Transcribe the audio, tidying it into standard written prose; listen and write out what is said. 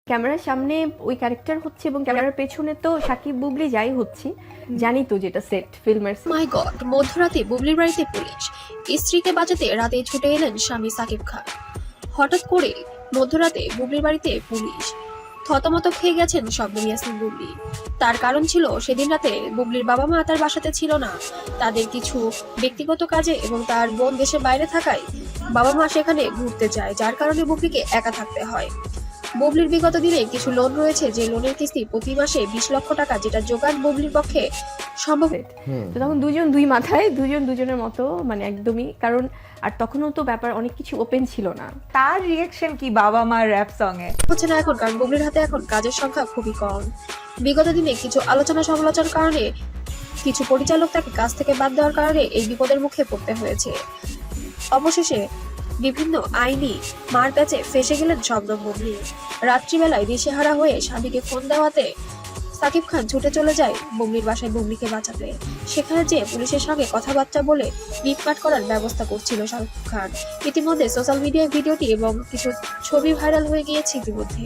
ক্যামেরার সামনে ওই ক্যারেক্টার হচ্ছে এবং ক্যামেরার পেছনে তো সাকিব বুবলি যাই হচ্ছে, জানি তো যেটা সেট ফিল্মের। মাই গড, মধ্যরাতে বুবলির বাড়িতে পুলিশ। স্ত্রীকে বাঁচাতে রাতে ছুটে এলেন স্বামী সাকিব খান। হঠাৎ করে মধ্যরাতে বুবলির বাড়িতে পুলিশ। থতমত খেয়ে গেছেন শবনম ইয়াসমিন বুবলি। তার কারণ ছিল সেদিন রাতে বুবলির বাবা মা তার বাসাতে ছিল না, তাদের কিছু ব্যক্তিগত কাজে এবং তার বোন দেশের বাইরে থাকায় বাবা মা সেখানে ঘুরতে যায়, যার কারণে বুবলিকে একা থাকতে হয়। বুবলির বিগত দিনে কিছু লোন রয়েছে, যে লোনের কিস্তি প্রতি মাসে 20 লক্ষ টাকা, যেটা জোগান বুবলির পক্ষে সম্ভব। তো তখন দুজন দুই মাথায়, দুজন দুজনের মতো, মানে একদমই। কারণ আর তখনও তো ব্যাপার অনেক কিছু ওপেন ছিল না। তার রিয়াকশন কি বাবা মার র‍্যাপ সং এ? হচ্ছে না এখন, কারণ বুবলির হাতে এখন কাজের সংখ্যা খুবই কম। বিগত দিনে কিছু আলোচনা সমালোচনার কারণে কিছু পরিচালক তাকে কাজ থেকে বাদ দেওয়ার কারণে এই বিপদের মুখে পড়তে হয়েছে। অবশেষে বিভিন্ন আইনি মার প্যাচে ফেসে গেলেন শবনম বুবলি। রাত্রিবেলায় দিশেহারা হয়ে স্বামীকে ফোন দেওয়াতে সাকিব খান ছুটে চলে যায় বুবলির বাসায় বুবলিকে বাঁচাতে। সেখানে যে পুলিশের সঙ্গে কথাবার্তা বলে মিটমাট করার ব্যবস্থা করছিল শাকিব খান। ইতিমধ্যে সোশ্যাল মিডিয়ায় ভিডিওটি এবং কিছু ছবি ভাইরাল হয়ে গিয়েছে ইতিমধ্যে।